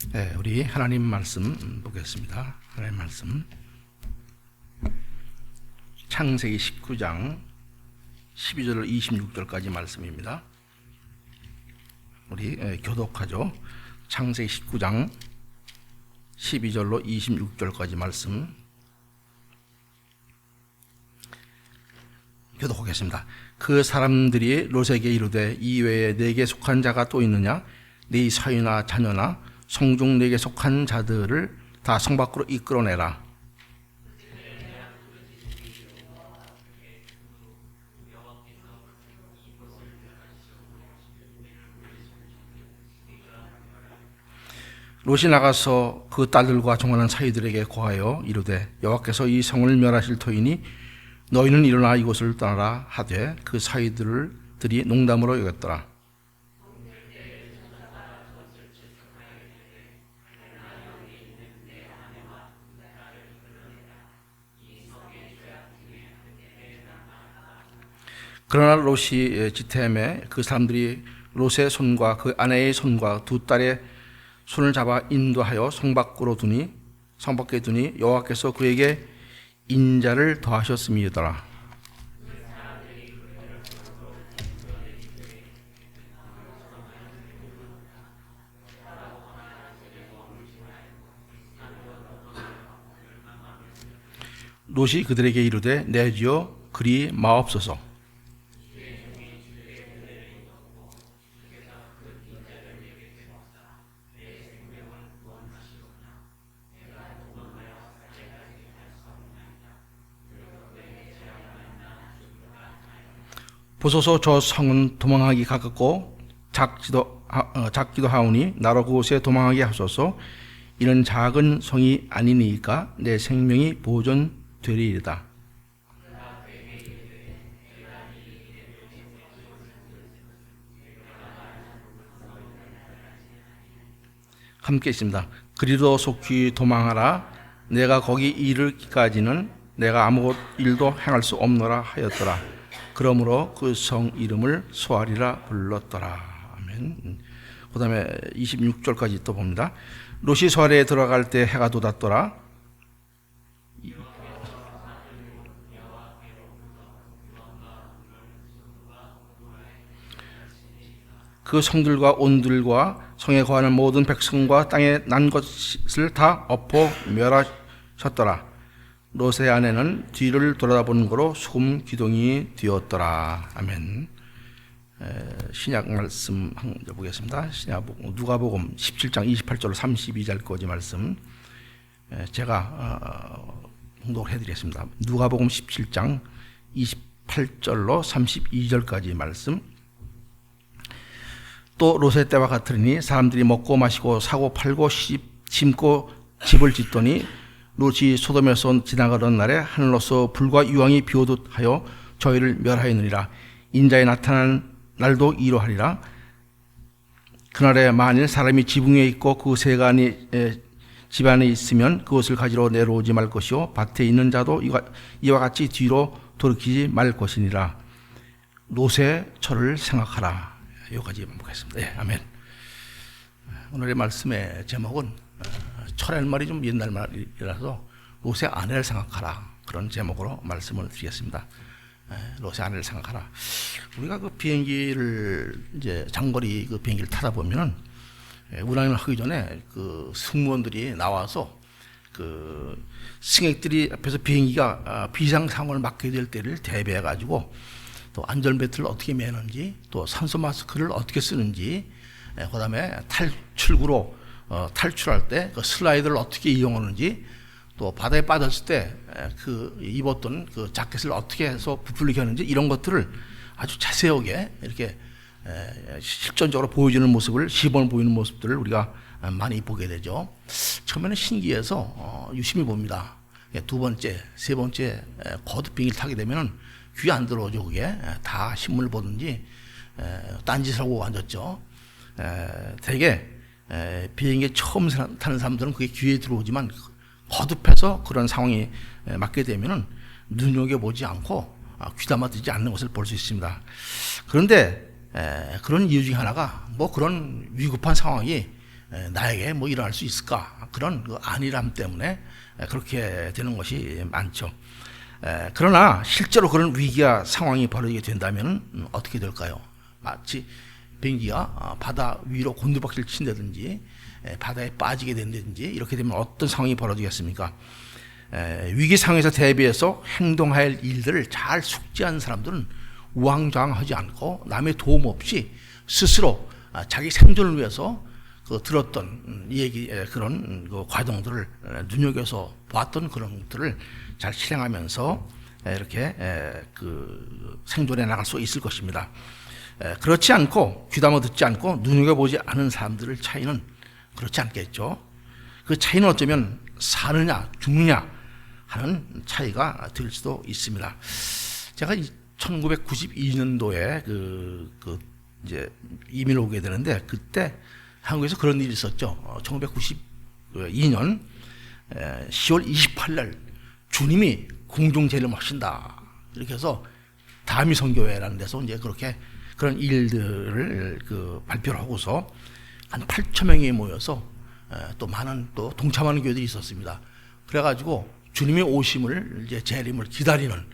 네, 우리 하나님 말씀 보겠습니다. 하나님 말씀 창세기 19장 12절 26절까지 말씀입니다. 우리 교독하죠. 창세기 19장 12절로 26절까지 말씀 교독하겠습니다. 그 사람들이 롯에게 이르되 이 외에 내게 속한 자가 또 있느냐? 네 사위나 자녀나 성중 내게 속한 자들을 다 성 밖으로 이끌어내라. 롯이 나가서 그 딸들과 종하는 사위들에게 고하여 이르되 여호와께서 이 성을 멸하실 터이니 너희는 일어나 이곳을 떠나라 하되 그 사위들이 농담으로 여겼더라. 그러나 롯이 지템에 그 사람들이 롯의 손과 그 아내의 손과 두 딸의 손을 잡아 인도하여 성 밖으로 두니 성 밖에 두니 여호와께서 그에게 인자를 더하셨음이더라. 롯이 그들에게 이르되 내 주여 그리 마옵소서. 보소서 저 성은 도망하기 가깝고 작기도 하오니 나로 그곳에 도망하게 하소서. 이는 작은 성이 아니니까 내 생명이 보존되리이다. 함께 있습니다. 그리도 속히 도망하라. 내가 거기 이르기까지는 내가 아무 일도 행할 수 없노라 하였더라. 그러므로 그 성 이름을 소알이라 불렀더라. 아멘. 그 다음에 26절까지 또 봅니다. 롯이 소알에 들어갈 때 해가 돋았더라. 그 성들과 온들과 성에 거하는 모든 백성과 땅에 난 것을 다 엎어 멸하셨더라. 롯의 아내는 뒤를 돌아다보는 거로 소금 기둥이 되었더라. 아멘. 신약 말씀 보겠습니다. 누가복음 17장 28절 32절까지 말씀 제가 봉독해 드리겠습니다. 누가복음 17장 28절로 32절까지 말씀. 또 롯의 때와 같으니 사람들이 먹고 마시고 사고 팔고 심고 집을 짓더니 롯이 소돔에서 지나가던 날에 하늘로서 불과 유황이 비오듯 하여 저희를 멸하였느니라. 인자에 나타난 날도 이러하리라. 그날에 만일 사람이 지붕에 있고 그 세간이 집 안에 있으면 그것을 가지러 내려오지 말 것이요 밭에 있는 자도 이와 같이 뒤로 돌이키지 말 것이니라. 롯의 철을 생각하라. 여기까지 보겠습니다. 네, 아멘. 오늘의 말씀의 제목은 철의 말이 좀 옛날 말이라서 롯의 아내를 생각하라, 그런 제목으로 말씀을 드리겠습니다. 롯의 아내를 생각하라. 우리가 그 비행기를 이제 장거리 그 비행기를 타다 보면은 운항을 하기 전에 그 승무원들이 나와서 그 승객들이 앞에서 비행기가 비상 상황을 맞게 될 때를 대비해 가지고 또 안전벨트를 어떻게 매는지, 또 산소 마스크를 어떻게 쓰는지, 그다음에 탈출구로 탈출할 때 그 슬라이드를 어떻게 이용하는지, 또 바다에 빠졌을 때 그 입었던 그 자켓을 어떻게 해서 부풀리게 하는지, 이런 것들을 아주 자세하게 이렇게 실전적으로 보여주는 모습을, 시범을 보이는 모습들을 우리가 많이 보게 되죠. 처음에는 신기해서 유심히 봅니다. 두 번째, 세 번째 거듭 비행기를 타게 되면은 귀에 안 들어오죠. 그게 다 신문을 보든지 딴짓을 하고 앉았죠. 되게 비행기에 처음 타는 사람들은 그게 귀에 들어오지만 거듭해서 그런 상황이 맞게 되면은 눈여겨보지 않고 귀담아 듣지 않는 것을 볼 수 있습니다. 그런데 그런 이유 중에 하나가 뭐 그런 위급한 상황이 나에게 뭐 일어날 수 있을까? 그런 그 안일함 때문에 그렇게 되는 것이 많죠. 그러나 실제로 그런 위기와 상황이 벌어지게 된다면 어떻게 될까요? 마치 비행기가 바다 위로 곤두박질 친다든지 바다에 빠지게 된다든지 이렇게 되면 어떤 상황이 벌어지겠습니까? 위기 상황에서 대비해서 행동해야 할 일들을 잘 숙지한 사람들은 우왕좌왕하지 않고 남의 도움 없이 스스로 자기 생존을 위해서 그 들었던 얘기 그런 그 과정들을 눈여겨서 봤던 그런 것들을 잘 실행하면서 이렇게 그 생존해 나갈 수 있을 것입니다. 그렇지 않고 귀담아 듣지 않고 눈여겨보지 않은 사람들의 차이는 그렇지 않겠죠. 그 차이는 어쩌면 사느냐 죽느냐 하는 차이가 될 수도 있습니다. 제가 1992년도에 이제 이민을 오게 되는데 그때 한국에서 그런 일이 있었죠. 1992년 10월 28일 주님이 공중제를 하신다. 이렇게 해서 다미성교회라는 데서 이제 그렇게 그런 일들을 발표를 하고서 한 8천 명이 모여서 또 많은 또 동참하는 교회들이 있었습니다. 그래가지고 주님의 오심을 이제 재림을 기다리는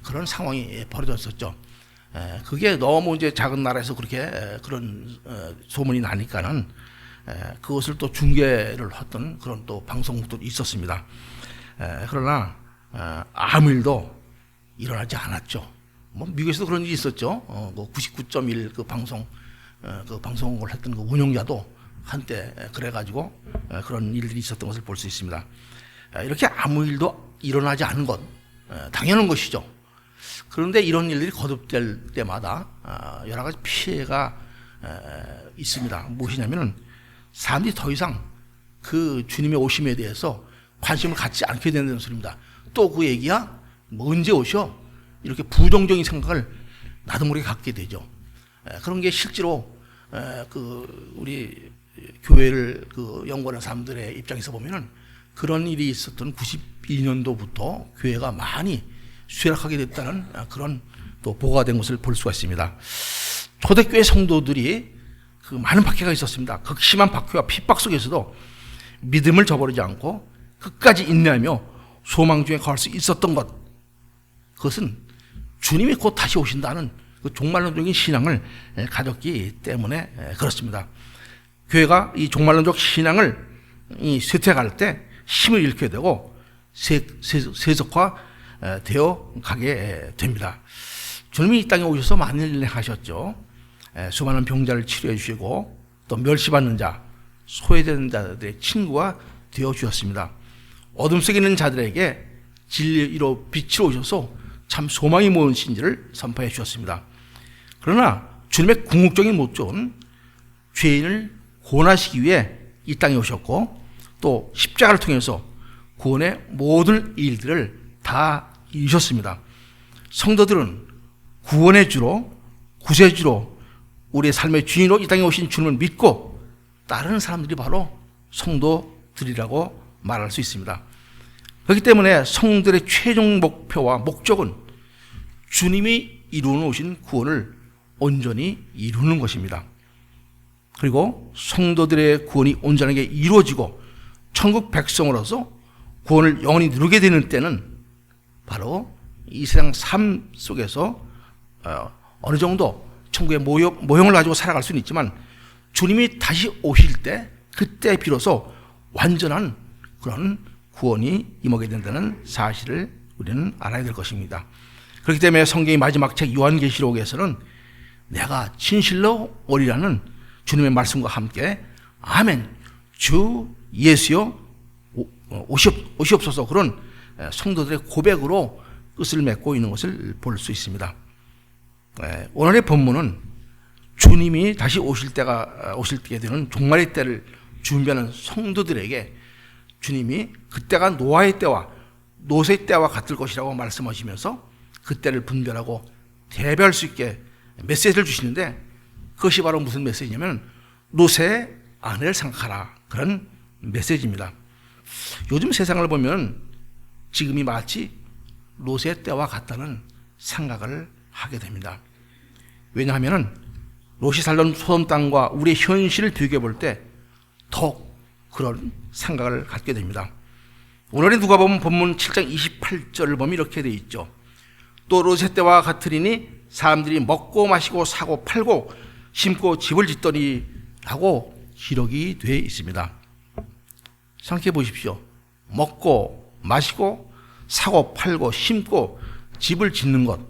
그런 상황이 벌어졌었죠. 그게 너무 이제 작은 나라에서 그렇게 그런 소문이 나니까는 그것을 또 중계를 했던 그런 또 방송국도 있었습니다. 그러나 아무 일도 일어나지 않았죠. 뭐 미국에서도 그런 일이 있었죠. 99.1 그 방송을 했던 그 운영자도 한때 그래가지고 그런 일들이 있었던 것을 볼 수 있습니다. 이렇게 아무 일도 일어나지 않은 것 당연한 것이죠. 그런데 이런 일들이 거듭될 때마다 여러 가지 피해가 있습니다. 무엇이냐면은 사람들이 더 이상 그 주님의 오심에 대해서 관심을 갖지 않게 된다는 소리입니다. 또 그 얘기야? 뭐 언제 오셔? 이렇게 부정적인 생각을 나도 모르게 갖게 되죠. 그런 게 실제로 우리 교회를 연구하는 사람들의 입장에서 보면은 그런 일이 있었던 92년도부터 교회가 많이 쇠락하게 됐다는 그런 또 보고가 된 것을 볼 수가 있습니다. 초대교회 성도들이 그 많은 박해가 있었습니다. 극심한 박해와 핍박 속에서도 믿음을 저버리지 않고 끝까지 인내하며 소망 중에 거할 수 있었던 것, 그것은 주님이 곧 다시 오신다는 그 종말론적인 신앙을 가졌기 때문에 그렇습니다. 교회가 이 종말론적 신앙을 쇠퇴할 때 힘을 잃게 되고 세속화 되어 가게 됩니다. 주님이 이 땅에 오셔서 많은 일을 하셨죠. 수많은 병자를 치료해 주시고 또 멸시받는 자, 소외되는 자들의 친구가 되어 주셨습니다. 어둠 속에 있는 자들에게 진리로 빛으로 오셔서 참 소망이 무엇인지를 선포해 주셨습니다. 그러나 주님의 궁극적인 목적은 죄인을 구원하시기 위해 이 땅에 오셨고 또 십자가를 통해서 구원의 모든 일들을 다 이루셨습니다. 성도들은 구원의 주로 구세주로 우리의 삶의 주인으로 이 땅에 오신 주님을 믿고 따르는 사람들이 바로 성도들이라고 말할 수 있습니다. 그렇기 때문에 성도들의 최종 목표와 목적은 주님이 이루어 오신 구원을 온전히 이루는 것입니다. 그리고 성도들의 구원이 온전하게 이루어지고 천국 백성으로서 구원을 영원히 누리게 되는 때는 바로 이 세상 삶 속에서 어느 정도 천국의 모형을 가지고 살아갈 수는 있지만 주님이 다시 오실 때 그때 비로소 완전한 그런 구원이 임하게 된다는 사실을 우리는 알아야 될 것입니다. 그렇기 때문에 성경의 마지막 책 요한계시록에서는 내가 진실로 오리라는 주님의 말씀과 함께 아멘 주 예수여 오시옵소서 그런 성도들의 고백으로 끝을 맺고 있는 것을 볼 수 있습니다. 오늘의 본문은 주님이 다시 오실 때 되는 종말의 때를 준비하는 성도들에게 주님이 그때가 노아의 때와 롯의 때와 같을 것이라고 말씀하시면서 그때를 분별하고 대비할 수 있게 메시지를 주시는데 그것이 바로 무슨 메시지냐면 롯의 아내를 생각하라 그런 메시지입니다. 요즘 세상을 보면 지금이 마치 롯의 때와 같다는 생각을 하게 됩니다. 왜냐하면 롯이 살던 소돔 땅과 우리의 현실을 비교해 볼 때 더욱 그런 생각을 갖게 됩니다. 오늘의 누가복음 본문 7장 28절을 보면 이렇게 되어 있죠. 또 롯의 때와 같으리니 사람들이 먹고 마시고 사고 팔고 심고 집을 짓더니 하고 기록이 되어 있습니다. 생각해 보십시오. 먹고 마시고 사고 팔고 심고 집을 짓는 것,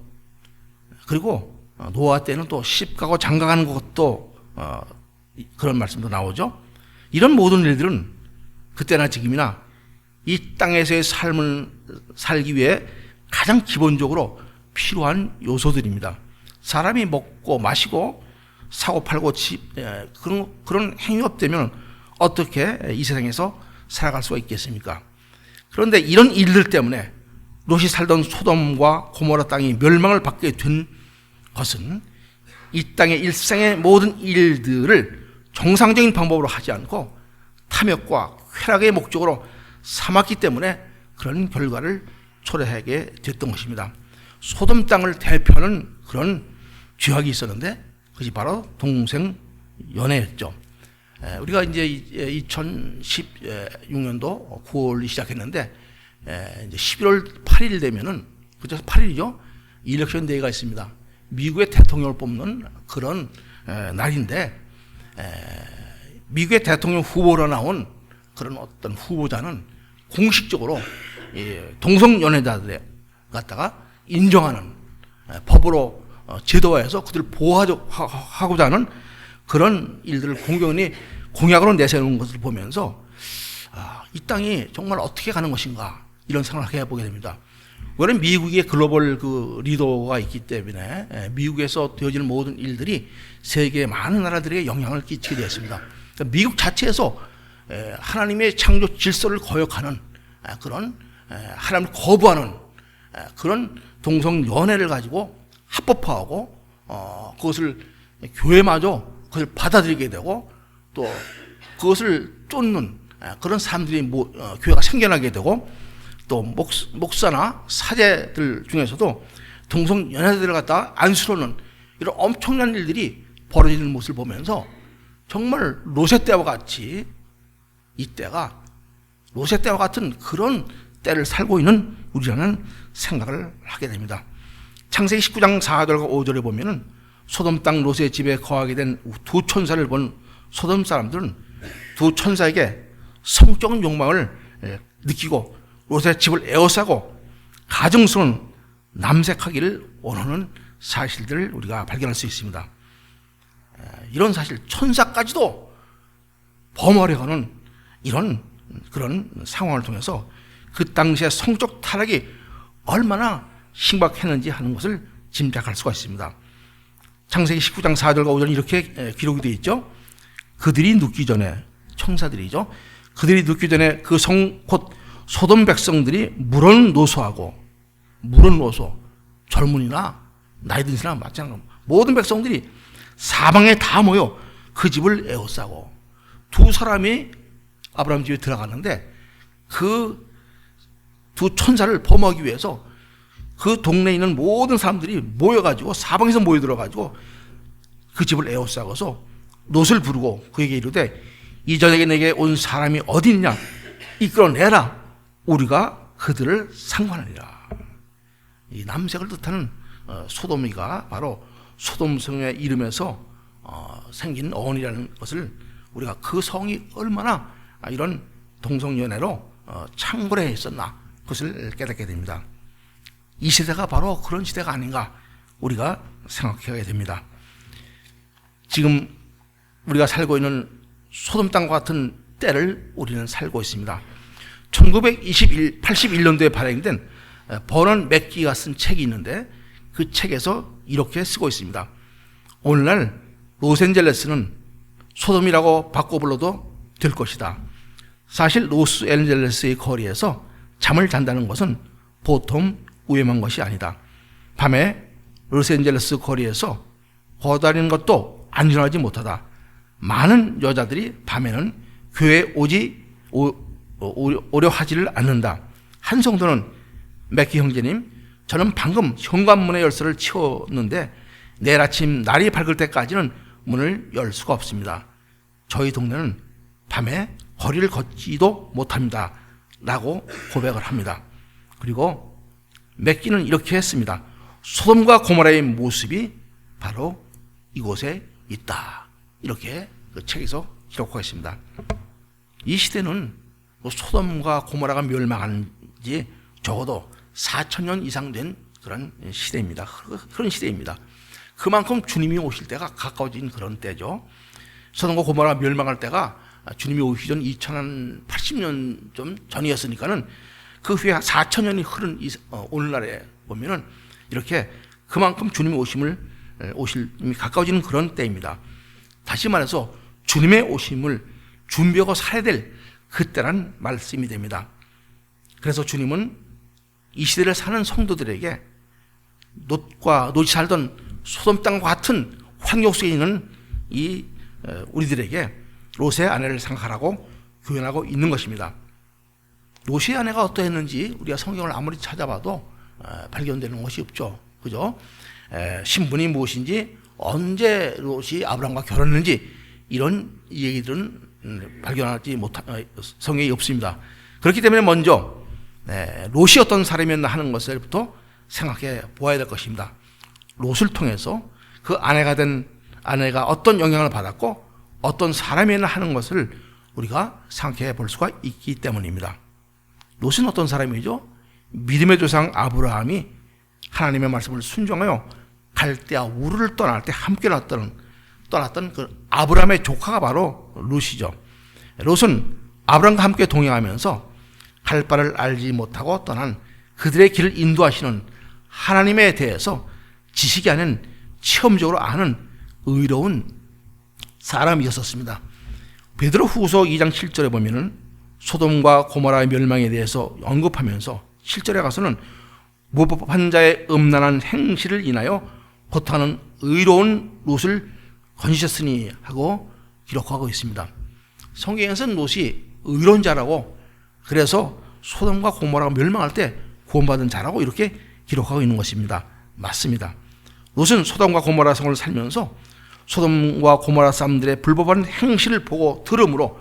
그리고 노아 때는 또 시집가고 장가가는 것도 그런 말씀도 나오죠. 이런 모든 일들은 그때나 지금이나 이 땅에서의 삶을 살기 위해 가장 기본적으로 필요한 요소들입니다. 사람이 먹고 마시고 사고 팔고 그런 행위가 없다면 어떻게 이 세상에서 살아갈 수가 있겠습니까? 그런데 이런 일들 때문에 롯이 살던 소돔과 고모라 땅이 멸망을 받게 된 것은 이 땅의 일상의 모든 일들을 정상적인 방법으로 하지 않고 탐욕과 쾌락의 목적으로 삼았기 때문에 그런 결과를 초래하게 됐던 것입니다. 소돔 땅을 대표하는 그런 죄악이 있었는데 그것이 바로 동생 연애였죠. 우리가 이제 2016년도 9월이 시작했는데 이제 11월 8일 되면은 그죠? 8일이죠. 일렉션 데이가 있습니다. 미국의 대통령을 뽑는 그런 날인데 미국의 대통령 후보로 나온 그런 어떤 후보자는 공식적으로 동성 연애자들 갖다가 인정하는 법으로 제도화해서 그들을 보호하고자 하는 그런 일들을 공공연히 공약으로 내세우는 것을 보면서 이 땅이 정말 어떻게 가는 것인가 이런 생각을 해보게 됩니다. 왜냐하면 미국의 글로벌 그 리더가 있기 때문에 미국에서 되어지는 모든 일들이 세계 많은 나라들에게 영향을 끼치게 되었습니다. 그러니까 미국 자체에서 하나님의 창조 질서를 거역하는 그런 하나님을 거부하는 그런 동성 연애를 가지고 합법화하고 그것을 교회마저 그것을 받아들이게 되고 또 그것을 쫓는 그런 사람들이 교회가 생겨나게 되고 또 목사나 사제들 중에서도 동성 연애자들을 갖다가 안수로는 이런 엄청난 일들이 벌어지는 모습을 보면서 정말 롯의 때와 같이 이 때가 롯의 때와 같은 그런 때를 살고 있는 우리라는 생각을 하게 됩니다. 창세기 19장 4절과 5절에 보면은 소돔 땅 롯의 집에 거하게 된 두 천사를 본 소돔 사람들은 두 천사에게 성적인 욕망을 느끼고 롯의 집을 에워싸고 가증스러운 남색하기를 원하는 사실들을 우리가 발견할 수 있습니다. 이런 사실, 천사까지도 범하려고 하는 이런 그런 상황을 통해서 그 당시의 성적 타락이 얼마나 심각했는지 하는 것을 짐작할 수가 있습니다. 창세기 19장 4절과 5절은 이렇게 기록이 되어 있죠. 그들이 눕기 전에, 천사들이죠. 그들이 눕기 전에 그 성 곧 소돔 백성들이 물은 노소하고, 물은 노소, 젊은이나 나이 든 사람 마찬가지로 모든 백성들이 사방에 다 모여 그 집을 에워싸고, 두 사람이 아브라함 집에 들어갔는데 그 두 천사를 범하기 위해서 그 동네에 있는 모든 사람들이 모여가지고 사방에서 모여들어가지고 그 집을 에워싸고서 롯을 부르고 그에게 이르되 이 저녁에 내게 온 사람이 어디 있냐 이끌어내라 우리가 그들을 상관하리라. 이 남색을 뜻하는 소돔이가 바로 소돔성의 이름에서 생긴 어원이라는 것을 우리가 그 성이 얼마나 이런 동성연애로 창궐해 있었나 그것을 깨닫게 됩니다. 이 시대가 바로 그런 시대가 아닌가 우리가 생각하게 됩니다. 지금 우리가 살고 있는 소돔 땅과 같은 때를 우리는 살고 있습니다. 1981년도에 발행된 버넌 맥기가 쓴 책이 있는데 그 책에서 이렇게 쓰고 있습니다. 오늘날 로스앤젤레스는 소돔이라고 바꿔 불러도 될 것이다. 사실 로스앤젤레스의 거리에서 잠을 잔다는 것은 보통 위험한 것이 아니다. 밤에 로스앤젤레스 거리에서 걸어다니는 것도 안전하지 못하다. 많은 여자들이 밤에는 교회에 오려 하지를 않는다. 한 성도는 맥키 형제님, 저는 방금 현관문의 열쇠를 치웠는데 내일 아침 날이 밝을 때까지는 문을 열 수가 없습니다. 저희 동네는 밤에 거리를 걷지도 못합니다. 라고 고백을 합니다. 그리고 맺기는 이렇게 했습니다. 소돔과 고모라의 모습이 바로 이곳에 있다. 이렇게 그 책에서 기록하고 있습니다. 이 시대는 소돔과 고모라가 멸망한 지 적어도 4,000년 이상 된 그런 시대입니다. 그런 시대입니다. 그만큼 주님이 오실 때가 가까워진 그런 때죠. 소돔과 고모라가 멸망할 때가 주님이 오시기 전 2080년 좀 전이었으니까는 그 후에 4,000년이 흐른 오늘날에 보면은 이렇게 그만큼 주님이 오심이 가까워지는 그런 때입니다. 다시 말해서 주님의 오심을 준비하고 살아야 될 그때란 말씀이 됩니다. 그래서 주님은 이 시대를 사는 성도들에게 롯이 살던 소돔 땅과 같은 환경 속에 있는 이 우리들에게 롯의 아내를 생각하라고 교훈하고 있는 것입니다. 롯의 아내가 어떠했는지 우리가 성경을 아무리 찾아봐도 발견되는 것이 없죠. 그죠? 신분이 무엇인지, 언제 롯이 아브라함과 결혼했는지 이런 얘기들은 발견하지 못한 성경이 없습니다. 그렇기 때문에 먼저 롯이 어떤 사람이었나 하는 것을부터 생각해 보아야 될 것입니다. 롯을 통해서 그 아내가 어떤 영향을 받았고 어떤 사람이었나 하는 것을 우리가 생각해 볼 수가 있기 때문입니다. 롯은 어떤 사람이죠? 믿음의 조상 아브라함이 하나님의 말씀을 순종하여 갈대아 우르를 떠날 때 함께 떠났던 그 아브라함의 조카가 바로 롯이죠. 롯은 아브라함과 함께 동행하면서 갈 바를 알지 못하고 떠난 그들의 길을 인도하시는 하나님에 대해서 지식이 아닌 체험적으로 아는 의로운 사람이었습니다. 베드로 후서 2장 7절에 보면은 소돔과 고모라의 멸망에 대해서 언급하면서 7절에 가서는 무법한 자의 음란한 행실을 인하여 고통하는 의로운 롯을 건지셨으니 하고 기록하고 있습니다. 성경에서는 롯이 의로운 자라고, 그래서 소돔과 고모라가 멸망할 때 구원받은 자라고 이렇게 기록하고 있는 것입니다. 맞습니다. 롯은 소돔과 고모라 성을 살면서 소돔과 고모라 사람들의 불법한 행실을 보고 들음으로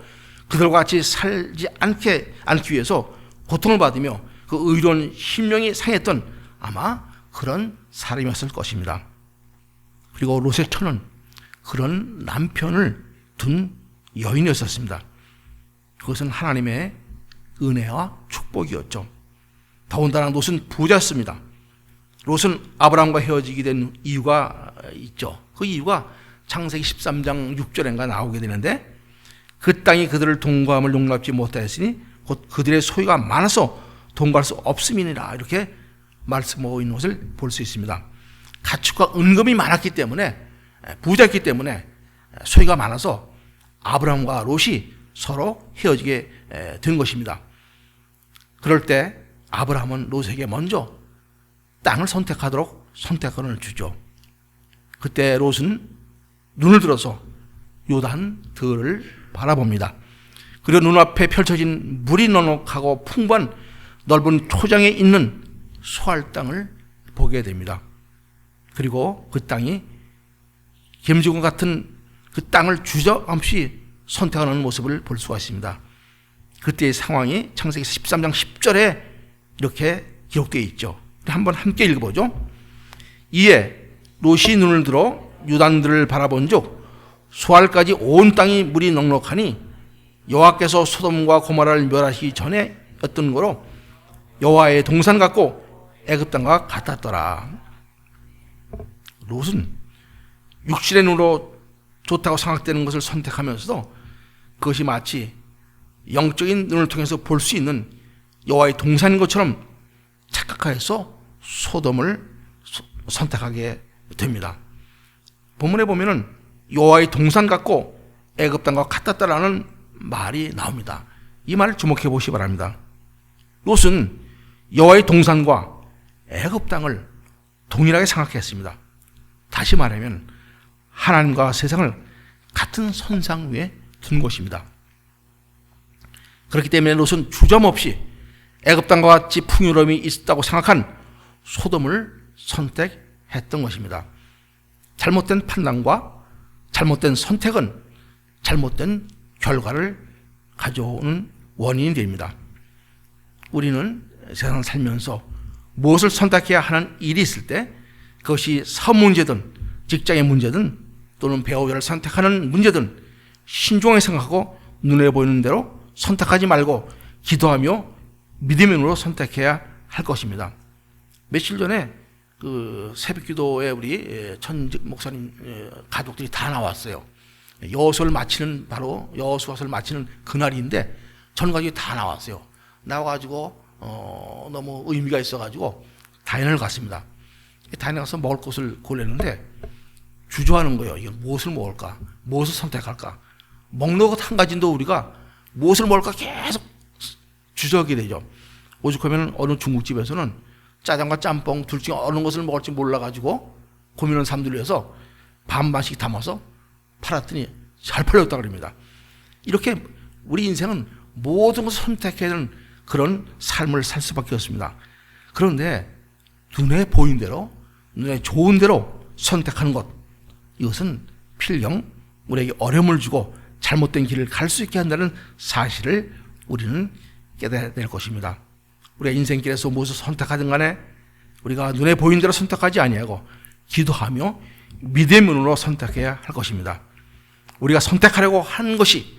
그들과 같이 살지 않기 위해서 고통을 받으며 그 의로운 심령이 상했던 아마 그런 사람이었을 것입니다. 그리고 롯의 처는 그런 남편을 둔 여인이었습니다. 그것은 하나님의 은혜와 축복이었죠. 더군다나 롯은 부자였습니다. 롯은 아브라함과 헤어지게 된 이유가 있죠. 그 이유가 창세기 13장 6절인가 나오게 되는데, 그 땅이 그들을 동거함을 용납지 못하였으니 곧 그들의 소유가 많아서 동거할 수 없음이니라, 이렇게 말씀하고 있는 것을 볼 수 있습니다. 가축과 은금이 많았기 때문에, 부자였기 때문에 소유가 많아서 아브라함과 롯이 서로 헤어지게 된 것입니다. 그럴 때 아브라함은 롯에게 먼저 땅을 선택하도록 선택권을 주죠. 그때 롯은 눈을 들어서 요단 들을 바라봅니다. 그리고 눈앞에 펼쳐진 물이 넉넉하고 풍부한 넓은 초장에 있는 소알 땅을 보게 됩니다. 그리고 그 땅이 gem지구 같은 그 땅을 주저없이 선택하는 모습을 볼 수가 있습니다. 그때의 상황이 창세기 13장 10절에 이렇게 기록되어 있죠. 한번 함께 읽어보죠. 이에 롯이 눈을 들어 유단들을 바라본즉 소알까지 온 땅이 물이 넉넉하니 여호와께서 소돔과 고모라를 멸하시기 전에였던 거로 여호와의 동산 같고 애굽 땅과 같았더라. 롯은 육신의 눈으로 좋다고 생각되는 것을 선택하면서도 그것이 마치 영적인 눈을 통해서 볼 수 있는 여호와의 동산인 것처럼 착각하여서 소돔을 선택하게 됩니다. 본문에 보면은 여호와의 동산 같고 애굽 땅과 같았다라는 말이 나옵니다. 이 말을 주목해 보시기 바랍니다. 롯은 여호와의 동산과 애굽 땅을 동일하게 생각했습니다. 다시 말하면 하나님과 세상을 같은 선상 위에 둔 것입니다. 그렇기 때문에 롯은 주저없이 애굽 땅과 같이 풍요로움이 있었다고 생각한 소돔을 선택했던 것입니다. 잘못된 판단과 잘못된 선택은 잘못된 결과를 가져오는 원인이 됩니다. 우리는 세상을 살면서 무엇을 선택해야 하는 일이 있을 때 그것이 사업 문제든 직장의 문제든 또는 배우자를 선택하는 문제든 신중하게 생각하고 눈에 보이는 대로 선택하지 말고 기도하며 믿음의 눈으로 선택해야 할 것입니다. 며칠 전에 그 새벽 기도에 우리 전직 목사님 가족들이 다 나왔어요. 여호수아를 마치는 바로 여호수아서를 마치는 그날인데 전 가족이 다 나왔어요. 나와가지고 너무 의미가 있어가지고 다인을 갔습니다. 다인에 가서 먹을 것을 고르는데 주저하는 거예요. 이거 무엇을 먹을까? 무엇을 선택할까? 먹는 것 한 가지도 우리가 무엇을 먹을까 계속 주저하게 되죠. 오죽하면 어느 중국집에서는 짜장과 짬뽕 둘 중에 어느 것을 먹을지 몰라가지고 고민하는 사람들 위해서 반반씩 담아서 팔았더니 잘 팔렸다 그럽니다. 이렇게 우리 인생은 모든 것을 선택해야 하는 그런 삶을 살 수밖에 없습니다. 그런데 눈에 보인 대로, 눈에 좋은 대로 선택하는 것, 이것은 필경 우리에게 어려움을 주고 잘못된 길을 갈 수 있게 한다는 사실을 우리는 깨달아야 될 것입니다. 우리가 인생길에서 무엇을 선택하든 간에 우리가 눈에 보인 대로 선택하지 아니하고 기도하며 믿음의 눈으로 선택해야 할 것입니다. 우리가 선택하려고 하는 것이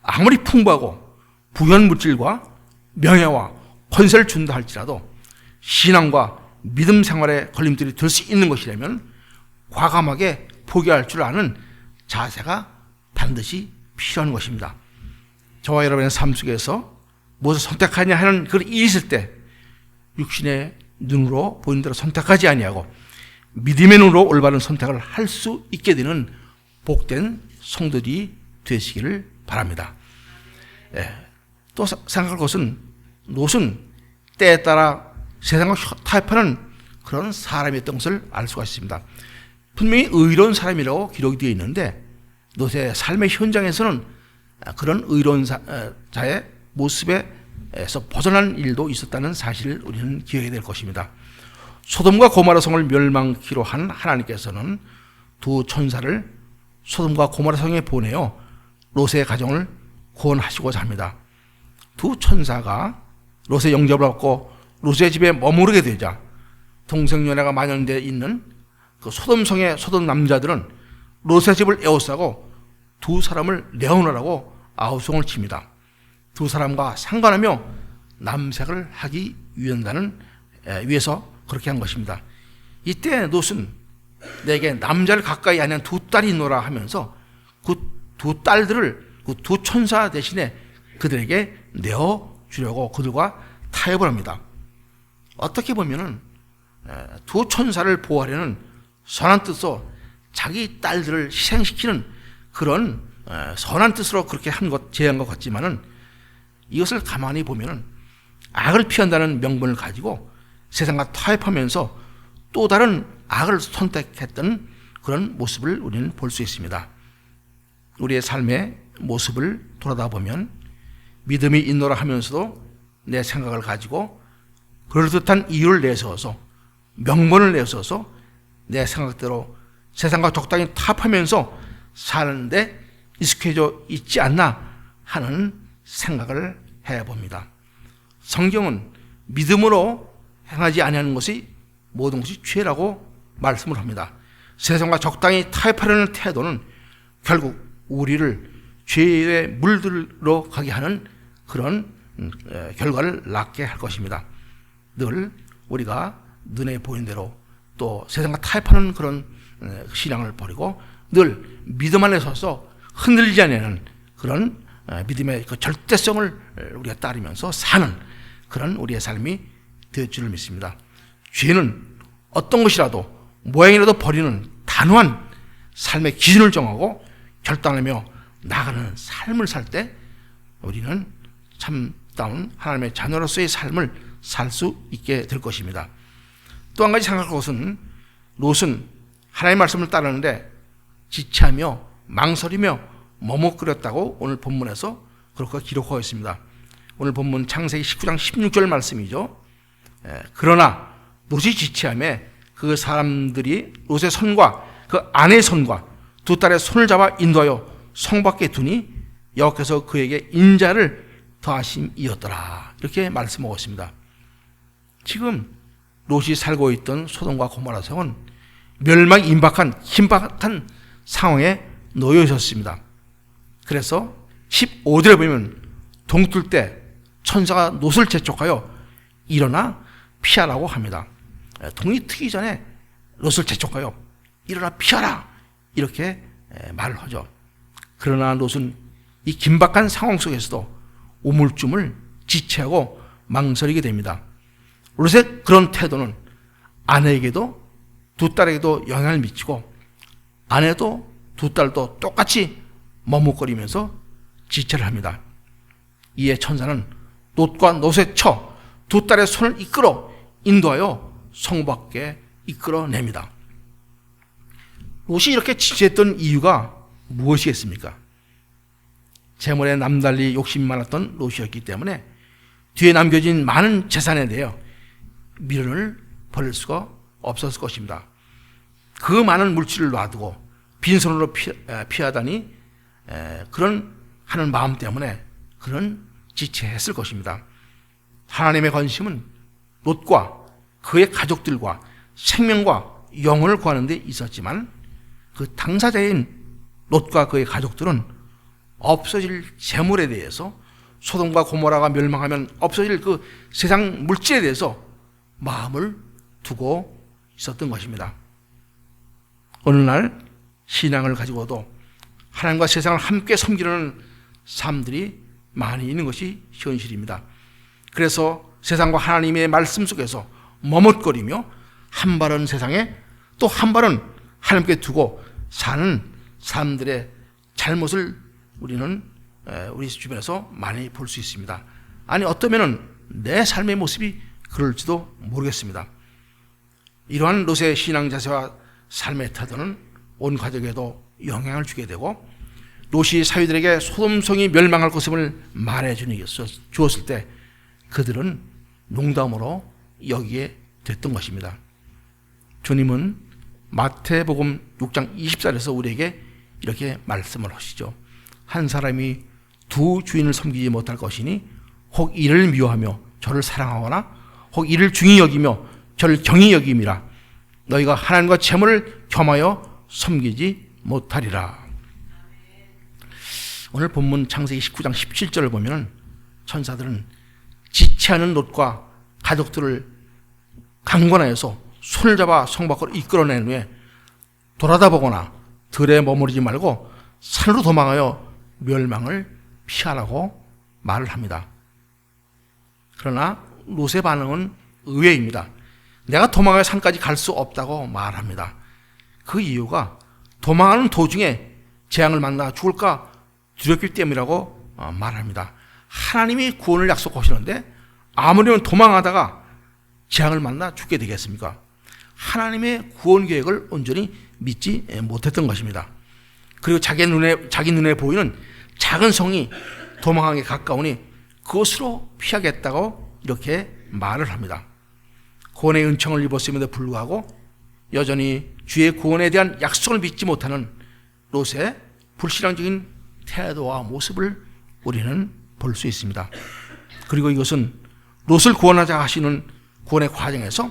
아무리 풍부하고 부유한 물질과 명예와 권세를 준다 할지라도 신앙과 믿음 생활에 걸림돌이 될 수 있는 것이라면 과감하게 포기할 줄 아는 자세가 반드시 필요한 것입니다. 저와 여러분의 삶 속에서 무엇을 선택하냐 하는 그런 일이 있을 때 육신의 눈으로 보이는 대로 선택하지 아니하고 믿음의 눈으로 올바른 선택을 할 수 있게 되는 복된 성도들이 되시기를 바랍니다. 또 생각할 것은 롯은 때에 따라 세상을 타협하는 그런 사람이었던 것을 알 수가 있습니다. 분명히 의로운 사람이라고 기록이 되어 있는데 롯의 삶의 현장에서는 그런 의로운 자의 모습에서 벗어난 일도 있었다는 사실을 우리는 기억해야 될 것입니다. 소돔과 고모라 성을 멸망키로 한 하나님께서는 두 천사를 소돔과 고모라 성에 보내어 롯의 가정을 구원하시고자 합니다. 두 천사가 롯의 영접을 받고 롯의 집에 머무르게 되자 동성연애가 만연되어 있는 그 소돔성의 소돔 남자들은 롯의 집을 에워싸고 두 사람을 내어놓으라고 아우성을 칩니다. 두 사람과 상관하며 남색을 하기 위해서 그렇게 한 것입니다. 이때 롯은 내게 남자를 가까이 하는 두 딸이 있노라 하면서 그 두 딸들을 그 두 천사 대신에 그들에게 내어주려고 그들과 타협을 합니다. 어떻게 보면은 두 천사를 보호하려는 선한 뜻으로 자기 딸들을 희생시키는 그런 선한 뜻으로 그렇게 한 것, 제한 것 같지만은 이것을 가만히 보면은 악을 피한다는 명분을 가지고 세상과 타협하면서 또 다른 악을 선택했던 그런 모습을 우리는 볼 수 있습니다. 우리의 삶의 모습을 돌아다 보면 믿음이 있노라 하면서도 내 생각을 가지고 그럴듯한 이유를 내세워서 명분을 내세워서 내 생각대로 세상과 적당히 타협하면서 사는데 익숙해져 있지 않나 하는 생각을 해봅니다. 성경은 믿음으로 행하지 아니하는 것이 모든 것이 죄라고 말씀을 합니다. 세상과 적당히 타협하려는 태도는 결국 우리를 죄에 물들어 가게 하는 그런 결과를 낳게 할 것입니다. 늘 우리가 눈에 보이는 대로 또 세상과 타협하는 그런 신앙을 버리고 늘 믿음 안에 서서 흔들리지 않는 그런 믿음의 그 절대성을 우리가 따르면서 사는 그런 우리의 삶이 될 줄을 믿습니다. 죄는 어떤 것이라도 모양이라도 버리는 단호한 삶의 기준을 정하고 결단하며 나가는 삶을 살 때 우리는 참다운 하나님의 자녀로서의 삶을 살 수 있게 될 것입니다. 또 한 가지 생각할 것은 롯은 하나님의 말씀을 따르는데 지체하며 망설이며 머뭇거렸다고 오늘 본문에서 그렇게 기록하고 있습니다. 오늘 본문 창세기 19장 16절 말씀이죠. 그러나 롯이 지체하며 그 사람들이 롯의 손과 그 아내의 손과 두 딸의 손을 잡아 인도하여 성 밖에 두니 여호와께서 그에게 인자를 더하심이었더라. 이렇게 말씀하고 있습니다. 지금 롯이 살고 있던 소돔과 고모라 성은 멸망이 임박한 긴박한 상황에 놓여 있었습니다. 그래서 15절에 보면 동뜰 때 천사가 롯을 재촉하여 일어나 피하라고 합니다. 동이 트기 전에 롯을 재촉하여 일어나 피하라 이렇게 말을 하죠. 그러나 롯은 이 긴박한 상황 속에서도 우물쭈물 지체하고 망설이게 됩니다. 롯의 그런 태도는 아내에게도 두 딸에게도 영향을 미치고 아내도 두 딸도 똑같이 머뭇거리면서 지체를 합니다. 이에 천사는 롯과 롯의 처 두 딸의 손을 이끌어 인도하여 성 밖에 이끌어냅니다. 롯이 이렇게 지체했던 이유가 무엇이겠습니까? 재물에 남달리 욕심이 많았던 롯이었기 때문에 뒤에 남겨진 많은 재산에 대해 미련을 버릴 수가 없었을 것입니다. 그 많은 물질을 놔두고 빈손으로 피하다니 그런 하는 마음 때문에 그런 지체했을 것입니다. 하나님의 관심은 롯과 그의 가족들과 생명과 영혼을 구하는 데 있었지만 그 당사자인 롯과 그의 가족들은 없어질 재물에 대해서 소돔과 고모라가 멸망하면 없어질 그 세상 물질에 대해서 마음을 두고 있었던 것입니다. 어느 날 신앙을 가지고도 하나님과 세상을 함께 섬기려는 사람들이 많이 있는 것이 현실입니다. 그래서 세상과 하나님의 말씀 속에서 머뭇거리며 한 발은 세상에 또 한 발은 하나님께 두고 사는 사람들의 잘못을 우리는 우리 주변에서 많이 볼 수 있습니다. 아니 어쩌면 내 삶의 모습이 그럴지도 모르겠습니다. 이러한 롯의 신앙 자세와 삶의 태도는 온 가족에도 영향을 주게 되고 롯이 사위들에게 소돔성이 멸망할 것임을 말해 주었을 때 그들은 농담으로 여기에 됐던 것입니다. 주님은 마태복음 6장 24절에서 우리에게 이렇게 말씀을 하시죠. 한 사람이 두 주인을 섬기지 못할 것이니 혹 이를 미워하며 저를 사랑하거나 혹 이를 중히 여기며 저를 경히 여김이라. 너희가 하나님과 재물을 겸하여 섬기지 못하리라. 오늘 본문 창세기 19장 17절을 보면 천사들은 지체하는 롯과 가족들을 강권하여서 손을 잡아 성 밖으로 이끌어낸 후에 돌아다 보거나 들에 머무르지 말고 산으로 도망하여 멸망을 피하라고 말을 합니다. 그러나 롯의 반응은 의외입니다. 내가 도망하여 산까지 갈 수 없다고 말합니다. 그 이유가 도망하는 도중에 재앙을 만나 죽을까 두렵기 때문이라고 말합니다. 하나님이 구원을 약속하시는데 아무리면 도망하다가 재앙을 만나 죽게 되겠습니까? 하나님의 구원 계획을 온전히 믿지 못했던 것입니다. 그리고 자기 눈에 보이는 작은 성이 도망하기 가까우니 그것으로 피하겠다고 이렇게 말을 합니다. 구원의 은총을 입었음에도 불구하고 여전히 주의 구원에 대한 약속을 믿지 못하는 롯의 불신앙적인 태도와 모습을 우리는 볼 수 있습니다. 그리고 이것은 롯을 구원하자 하시는 구원의 과정에서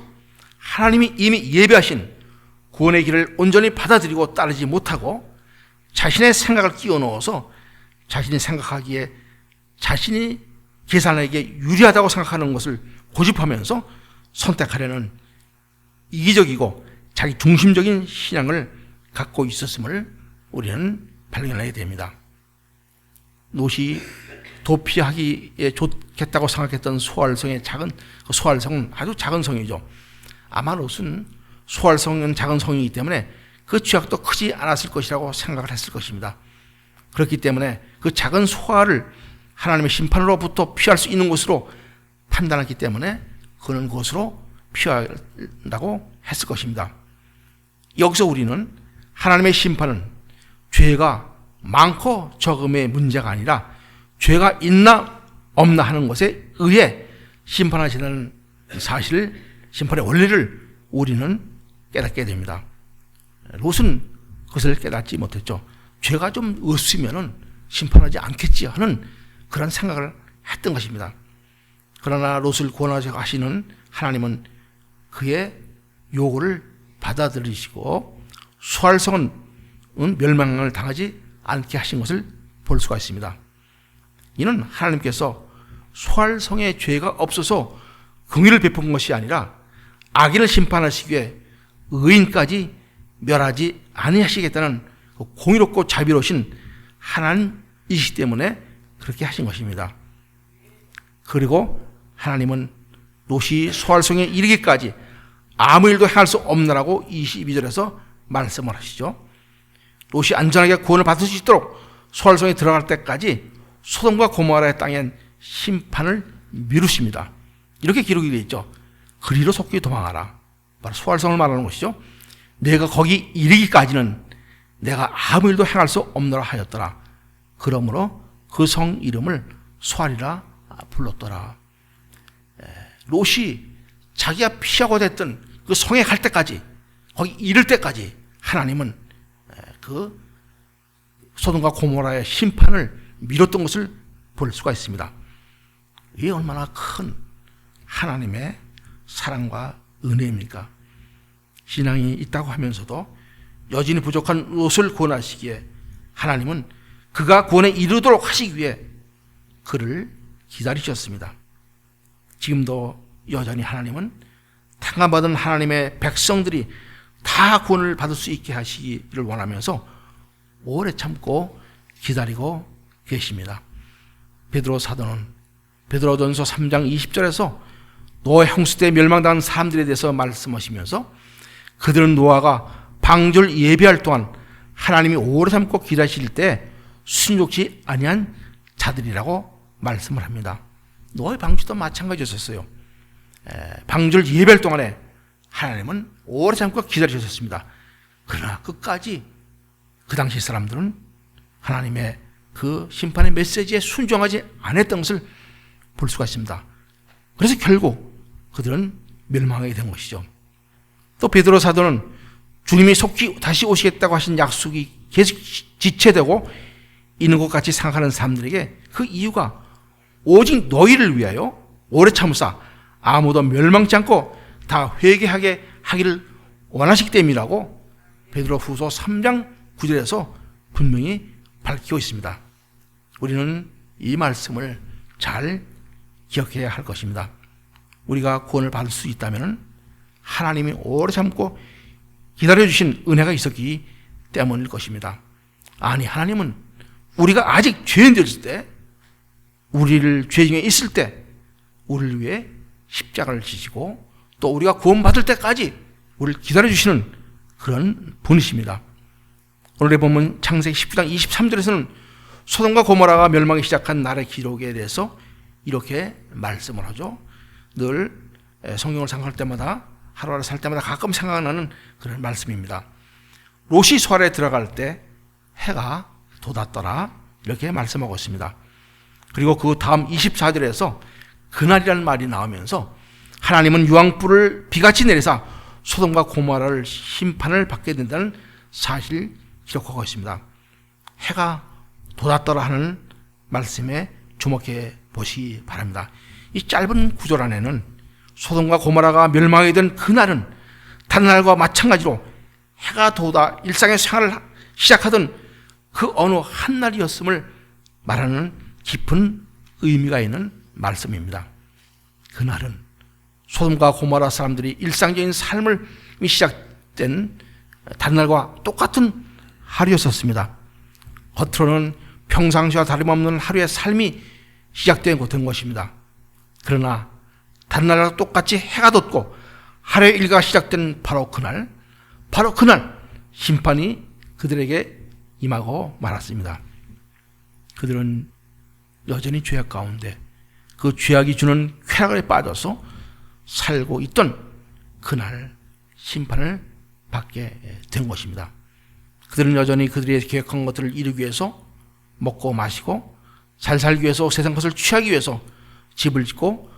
하나님이 이미 예비하신 구원의 길을 온전히 받아들이고 따르지 못하고 자신의 생각을 끼워 넣어서 자신이 생각하기에 자신이 계산하기에 유리하다고 생각하는 것을 고집하면서 선택하려는 이기적이고 자기 중심적인 신앙을 갖고 있었음을 우리는 발견하게 됩니다. 롯이 도피하기에 좋겠다고 생각했던 소알성의 소알성은 아주 작은 성이죠. 아마 롯은 소알성은 작은 성이기 때문에 그 죄악도 크지 않았을 것이라고 생각을 했을 것입니다. 그렇기 때문에 그 작은 소알을 하나님의 심판으로부터 피할 수 있는 곳으로 판단했기 때문에 그는 그것으로 피한다고 했을 것입니다. 여기서 우리는 하나님의 심판은 죄가 많고 적음의 문제가 아니라 죄가 있나 없나 하는 것에 의해 심판하시는 사실을, 심판의 원리를 우리는 깨닫게 됩니다. 롯은 그것을 깨닫지 못했죠. 죄가 좀 없으면은 심판하지 않겠지 하는 그런 생각을 했던 것입니다. 그러나 롯을 구원하시는 하나님은 그의 요구를 받아들이시고 수알성은 멸망을 당하지 않게 하신 것을 볼 수가 있습니다. 이는 하나님께서 수알성에 죄가 없어서 긍휼을 베푼 것이 아니라 악인을 심판하시기 위해 의인까지 멸하지 아니하시겠다는 공의롭고 자비로우신 하나님이시기 때문에 그렇게 하신 것입니다. 그리고 하나님은 롯이 수알성에 이르기까지 아무 일도 행할 수 없느라고 22절에서 말씀을 하시죠. 롯이 안전하게 구원을 받을 수 있도록 수알성에 들어갈 때까지 소돔과 고모라의 땅엔 심판을 미루십니다. 이렇게 기록이 되어 있죠. 그리로 속히 도망하라. 바로 수알성을 말하는 것이죠. 내가 거기 이르기까지는 내가 아무 일도 행할 수 없노라 하였더라. 그러므로 그 성 이름을 수알이라 불렀더라. 롯이 자기가 피하고 됐던 그 성에 갈 때까지, 거기 이를 때까지 하나님은 그 소돔과 고모라의 심판을 미뤘던 것을 볼 수가 있습니다. 이게 얼마나 큰 하나님의 사랑과 은혜입니까? 신앙이 있다고 하면서도 여전히 부족한 롯을 구원하시기에 하나님은 그가 구원에 이르도록 하시기 위해 그를 기다리셨습니다. 지금도 여전히 하나님은 탄감받은 하나님의 백성들이 다 구원을 받을 수 있게 하시기를 원하면서 오래 참고 기다리고 계십니다. 베드로 사도는 베드로전서 3장 20절에서 노아 홍수 때 멸망당한 사람들에 대해서 말씀하시면서 그들은 노아가 방주를 예비할 동안 하나님이 오래 참고 기다리실 때 순종치 아니한 자들이라고 말씀을 합니다. 노아의 방주도 마찬가지였었어요. 방주를 예배할 동안에 하나님은 오래 참고 기다리셨습니다. 그러나 끝까지 그 당시 사람들은 하나님의 그 심판의 메시지에 순종하지 않았던 것을 볼 수가 있습니다. 그래서 결국 그들은 멸망하게 된 것이죠. 또 베드로 사도는 주님이 속히 다시 오시겠다고 하신 약속이 계속 지체되고 있는 것 같이 생각하는 사람들에게 그 이유가 오직 너희를 위하여 오래 참으사 아무도 멸망치 않고 다 회개하게 하기를 원하시기 때문이라고 베드로후서 3장 9절에서 분명히 밝히고 있습니다. 우리는 이 말씀을 잘 기억해야 할 것입니다. 우리가 구원을 받을 수 있다면 하나님이 오래 참고 기다려주신 은혜가 있었기 때문일 것입니다. 아니, 하나님은 우리가 아직 죄인 되었을 때, 우리를 죄 중에 있을 때 우리를 위해 십자가를 지시고 또 우리가 구원받을 때까지 우리를 기다려주시는 그런 분이십니다. 오늘의 본문 창세기 19장 23절에서는 소돔과 고모라가 멸망이 시작한 날의 기록에 대해서 이렇게 말씀을 하죠. 늘 성경을 생각할 때마다 하루하루 살 때마다 가끔 생각나는 그런 말씀입니다. 롯이 수알에 들어갈 때 해가 돋았더라 이렇게 말씀하고 있습니다. 그리고 그 다음 24절에서 그날이라는 말이 나오면서 하나님은 유황불을 비같이 내리사 소돔과 고모라를 심판을 받게 된다는 사실을 기록하고 있습니다. 해가 돋았더라 하는 말씀에 주목해 보시기 바랍니다. 이 짧은 구절 안에는 소돔과 고모라가 멸망하게 된 그날은 다른 날과 마찬가지로 해가 돋아 일상의 생활을 시작하던 그 어느 한 날이었음을 말하는 깊은 의미가 있는 말씀입니다. 그날은 소돔과 고모라 사람들이 일상적인 삶을 시작된 다른 날과 똑같은 하루였었습니다. 겉으로는 평상시와 다름없는 하루의 삶이 시작된 것입니다. 그러나 다른 날과 똑같이 해가 돋고 하루의 일과가 시작된 바로 그날 심판이 그들에게 임하고 말았습니다. 그들은 여전히 죄악 가운데 그 죄악이 주는 쾌락에 빠져서 살고 있던 그날 심판을 받게 된 것입니다. 그들은 여전히 그들이 계획한 것들을 이루기 위해서 먹고 마시고 잘 살기 위해서 세상 것을 취하기 위해서 집을 짓고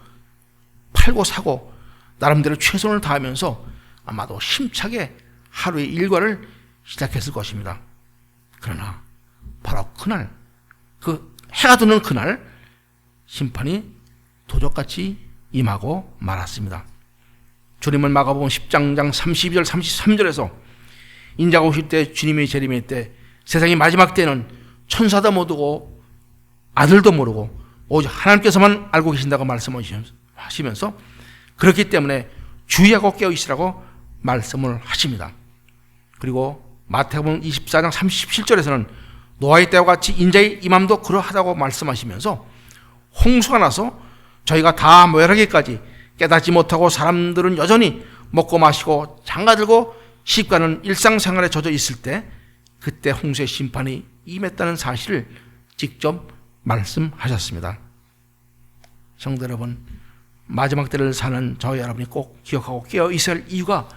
팔고 사고 나름대로 최선을 다하면서 아마도 힘차게 하루의 일과를 시작했을 것입니다. 그러나 바로 그날 그 해가 드는 그날 심판이 도적같이 임하고 말았습니다. 주님은 마가복음 10장 32절 33절에서 인자가 오실 때, 주님의 재림의 때, 세상의 마지막 때는 천사도 모르고 아들도 모르고 오직 하나님께서만 알고 계신다고 말씀하시면서 그렇기 때문에 주의하고 깨어있으라고 말씀을 하십니다. 그리고 마태복음 24장 37절에서는 노아의 때와 같이 인자의 임함도 그러하다고 말씀하시면서 홍수가 나서 저희가 다 멸하기까지 깨닫지 못하고 사람들은 여전히 먹고 마시고 장가들고 시집가는 일상생활에 젖어 있을 때 그때 홍수의 심판이 임했다는 사실을 직접 말씀하셨습니다. 성도 여러분, 마지막 때를 사는 저희 여러분이 꼭 기억하고 깨어 있어야 할 이유가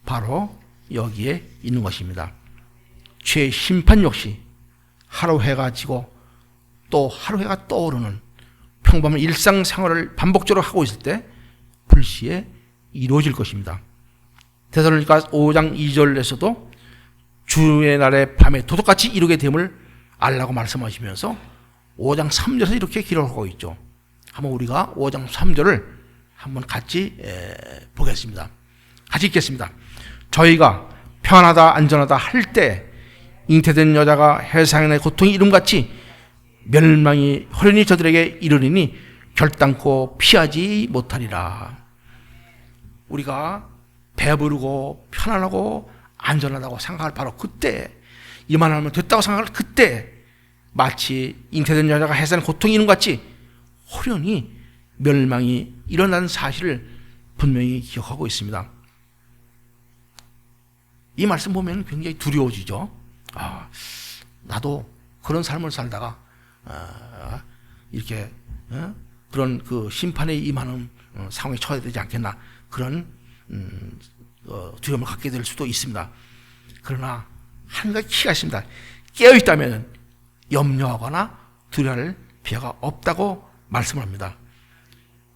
바로 여기에 있는 것입니다. 죄의 심판 역시 하루 해가 지고 또 하루 해가 떠오르는 평범한 일상생활을 반복적으로 하고 있을 때 불시에 이루어질 것입니다. 데살로니가 5장 2절에서도 주의 날에 밤에 도둑같이 이루게 됨을 알라고 말씀하시면서 5장 3절에서 이렇게 기록하고 있죠. 한번 우리가 5장 3절을 한번 같이 보겠습니다. 같이 읽겠습니다. 저희가 편하다 안전하다 할 때 잉태된 여자가 해상의 고통이 이름같이 멸망이 호련히 저들에게 이르리니 결단코 피하지 못하리라. 우리가 배부르고 편안하고 안전하다고 생각할 바로 그때, 이만하면 됐다고 생각할 그때 마치 잉태된 여자가 해산의 고통이 이름같이 호련히 멸망이 일어나는 사실을 분명히 기억하고 있습니다. 이 말씀 보면 굉장히 두려워지죠. 나도 그런 삶을 살다가 이렇게 그런 그 심판에 임하는 상황에 처해야 되지 않겠나, 그런 두려움을 갖게 될 수도 있습니다. 그러나 한 가지 키가 있습니다. 깨어있다면 염려하거나 두려워할 필요가 없다고 말씀을 합니다.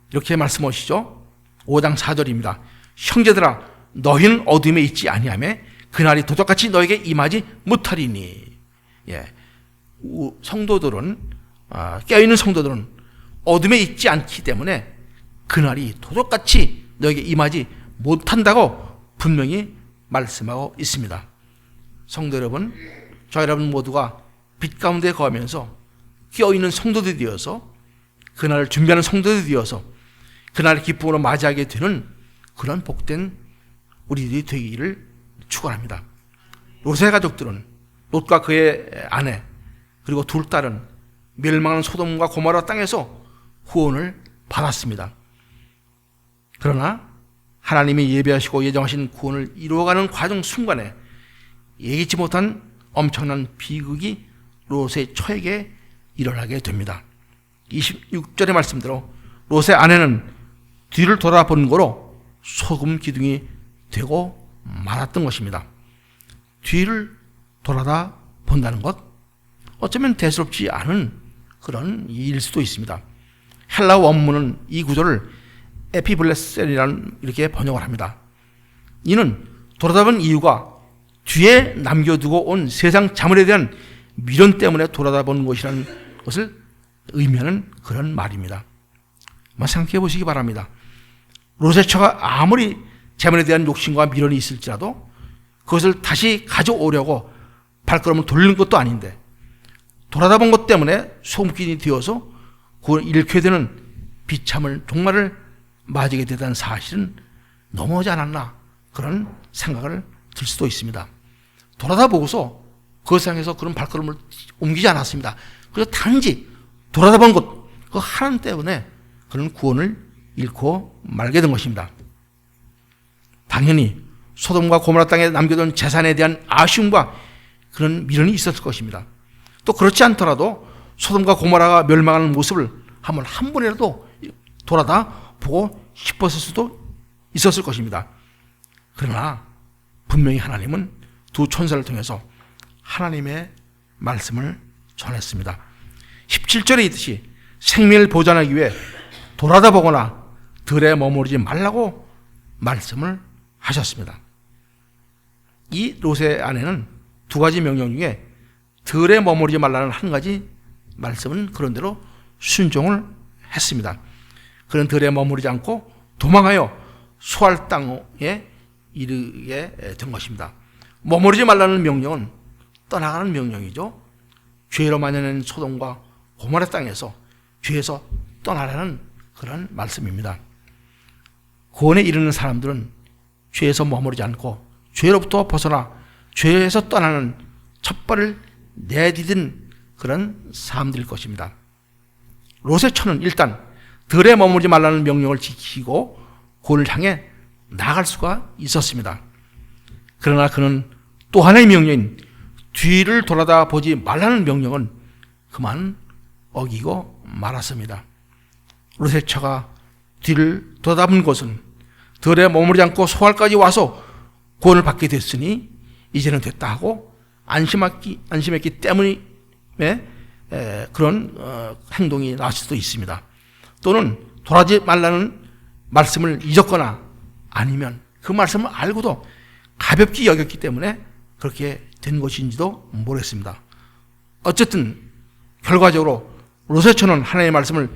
이렇게 말씀하시죠. 5장 4절입니다. 형제들아, 너희는 어둠에 있지 아니하며 그날이 도적같이 너에게 임하지 못하리니. 성도들은, 깨어있는 성도들은 어둠에 있지 않기 때문에 그날이 도적같이 너에게 임하지 못한다고 분명히 말씀하고 있습니다. 성도 여러분, 저 여러분 모두가 빛 가운데 거하면서 깨어있는 성도들이 되어서 그날을 준비하는 성도들이 되어서 그날을 기쁨으로 맞이하게 되는 그런 복된 우리들이 되기를 축원합니다. 롯의 가족들은, 롯과 그의 아내 그리고 둘 딸은 멸망하는 소돔과 고모라 땅에서 구원을 받았습니다. 그러나 하나님이 예비하시고 예정하신 구원을 이루어가는 과정 순간에 예기치 못한 엄청난 비극이 롯의 처에게 일어나게 됩니다. 26절의 말씀대로 롯의 아내는 뒤를 돌아본 거로 소금 기둥이 되고 말았던 것입니다. 뒤를 돌아다 본다는 것, 어쩌면 대수롭지 않은 그런 일일 수도 있습니다. 헬라 원문은 이 구조를 에피블레셀이라는 이렇게 번역을 합니다. 이는 돌아다본 이유가 뒤에 남겨두고 온 세상 자물에 대한 미련 때문에 돌아다보는 것이라는 것을 의미하는 그런 말입니다. 한번 생각해 보시기 바랍니다. 롯의 처가 아무리 재물에 대한 욕심과 미련이 있을지라도 그것을 다시 가져오려고 발걸음을 돌리는 것도 아닌데 돌아다본 것 때문에 소금기둥이 되어서 그걸 잃게 되는 비참을 종말을 맞이하게 되다는 사실은 너무하지 않았나, 그런 생각을 들 수도 있습니다. 돌아다보고서 그것을 향해서 그런 발걸음을 옮기지 않았습니다. 그래서 단지 돌아다본 것, 그 하나님 때문에 그런 구원을 잃고 말게 된 것입니다. 당연히 소돔과 고모라 땅에 남겨둔 재산에 대한 아쉬움과 그런 미련이 있었을 것입니다. 또 그렇지 않더라도 소돔과 고모라가 멸망하는 모습을 한번 한 번이라도 돌아다 보고 싶었을 수도 있었을 것입니다. 그러나 분명히 하나님은 두 천사를 통해서 하나님의 말씀을 전했습니다. 17절에 있듯이 생명을 보존하기 위해 돌아다 보거나 들에 머무르지 말라고 말씀을 하셨습니다. 이 롯의 아내는 두 가지 명령 중에 들에 머무르지 말라는 한 가지 말씀은 그런대로 순종을 했습니다. 그는 들에 머무르지 않고 도망하여 소알 땅에 이르게 된 것입니다. 머무르지 말라는 명령은 떠나가는 명령이죠. 죄로 만연한 소돔과 고모라 땅에서 죄에서 떠나라는 그런 말씀입니다. 구원에 이르는 사람들은 죄에서 머무르지 않고 죄로부터 벗어나 죄에서 떠나는 첫 발을 내디딘 그런 사람들일 것입니다. 롯의 처는 일단 들에 머무르지 말라는 명령을 지키고 구원을 향해 나아갈 수가 있었습니다. 그러나 그는 또 하나의 명령인 뒤를 돌아다 보지 말라는 명령은 그만 어기고 말았습니다. 롯의 처가 뒤를 돌아다본 것은 들에 머무르지 않고 소알까지 와서 구원을 받게 됐으니 이제는 됐다 하고 안심했기 때문에 그런 행동이 나올 수도 있습니다. 또는 돌아지 말라는 말씀을 잊었거나 아니면 그 말씀을 알고도 가볍게 여겼기 때문에 그렇게 된 것인지도 모르겠습니다. 어쨌든 결과적으로 롯의 처는 하나님의 말씀을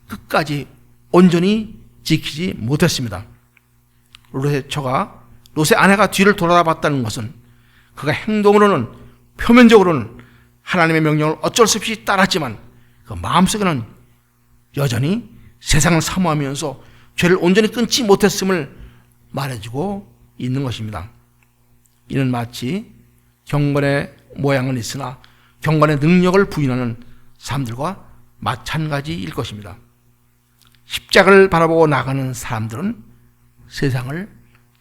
끝까지 온전히 지키지 못했습니다. 롯의 처가 롯의 아내가 뒤를 돌아봤다는 것은 그가 행동으로는 표면적으로는 하나님의 명령을 어쩔 수 없이 따랐지만 그 마음속에는 여전히 세상을 사모하면서 죄를 온전히 끊지 못했음을 말해주고 있는 것입니다. 이는 마치 경건의 모양은 있으나 경건의 능력을 부인하는 사람들과 마찬가지일 것입니다. 십자가를 바라보고 나가는 사람들은 세상을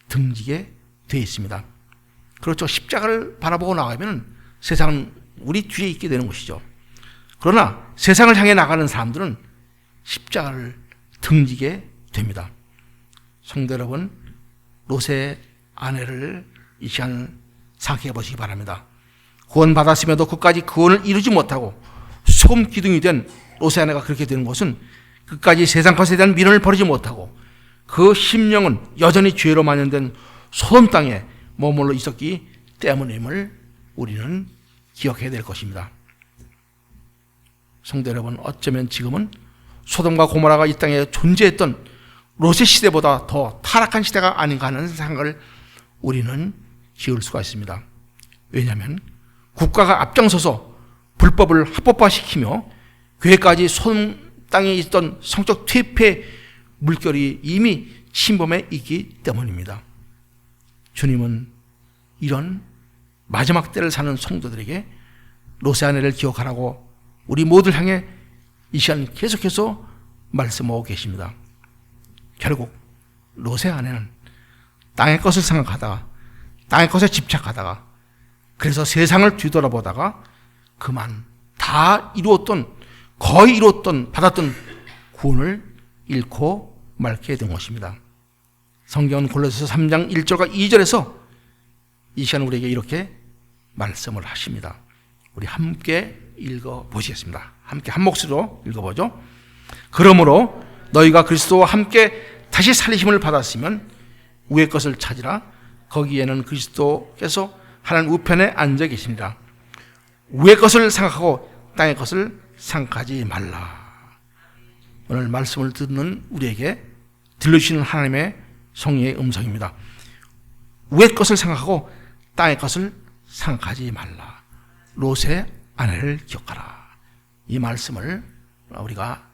등지게 되어 있습니다. 그렇죠. 십자가를 바라보고 나가면 세상은 우리 뒤에 있게 되는 것이죠. 그러나 세상을 향해 나가는 사람들은 십자가를 등지게 됩니다. 성도 여러분, 롯의 아내를 이 시간 생각해 보시기 바랍니다. 구원받았음에도 끝까지 구원을 이루지 못하고 소금 기둥이 된 롯의 아내가 그렇게 되는 것은 끝까지 세상 것에 대한 미련을 버리지 못하고 그 심령은 여전히 죄로 만연된 소돔 땅에 머물러 있었기 때문임을 우리는 기억해야 될 것입니다. 성도 여러분, 어쩌면 지금은 소돔과 고모라가 이 땅에 존재했던 롯의 시대보다 더 타락한 시대가 아닌가 하는 생각을 우리는 지을 수가 있습니다. 왜냐하면 국가가 앞장서서 불법을 합법화시키며 교회까지 소돔 땅에 있던 성적 퇴폐 물결이 이미 침범해 있기 때문입니다. 주님은 이런 마지막 때를 사는 성도들에게 롯의 아내를 기억하라고 우리 모두를 향해 이 시간 계속해서 말씀하고 계십니다. 결국 롯의 아내는 땅의 것을 생각하다가 땅의 것에 집착하다가 그래서 세상을 뒤돌아보다가 그만 다 이루었던 거의 이루었던 받았던 구원을 잃고 말게 된 것입니다. 성경은 골로새서 3장 1절과 2절에서 이 시간 우리에게 이렇게 말씀을 하십니다. 우리 함께 읽어보시겠습니다. 함께 한 목소리로 읽어보죠. 그러므로 너희가 그리스도와 함께 다시 살리심을 받았으면 위의 것을 찾으라. 거기에는 그리스도께서 하나님 우편에 앉아 계시니라. 위의 것을 생각하고 땅의 것을 생각하지 말라. 오늘 말씀을 듣는 우리에게 들려주시는 하나님의 성령의 음성입니다. 위의 것을 생각하고 땅의 것을 생각하지 말라. 롯의 아내를 기억하라. 이 말씀을 우리가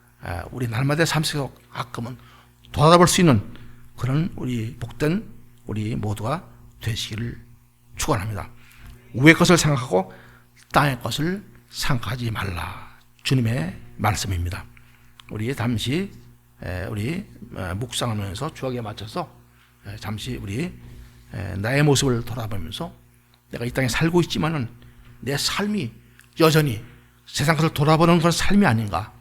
우리 날마다 삶 속에서 가끔은 돌아볼 수 있는 그런 우리 복된 우리 모두가 되시기를 축원합니다. 위의 것을 생각하고 땅의 것을 생각하지 말라. 주님의 말씀입니다. 우리 잠시 우리 묵상하면서 주역에 맞춰서 잠시 우리 나의 모습을 돌아보면서 내가 이 땅에 살고 있지만은 내 삶이 여전히 세상 것을 돌아보는 그런 삶이 아닌가,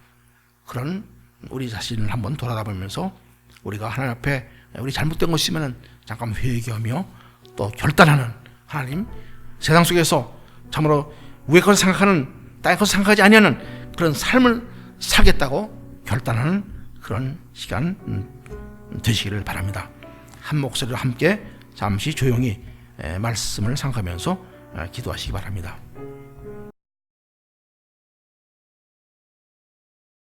그런 우리 자신을 한번 돌아다보면서 우리가 하나님 앞에 우리 잘못된 것이 있으면 잠깐 회개하며 또 결단하는, 하나님 세상 속에서 참으로 위의 것을 생각하는, 땅의 것을 생각하지 아니하는 그런 삶을 살겠다고 결단하는 그런 시간 되시기를 바랍니다. 한 목소리로 함께 잠시 조용히 말씀을 생각하면서 기도하시기 바랍니다.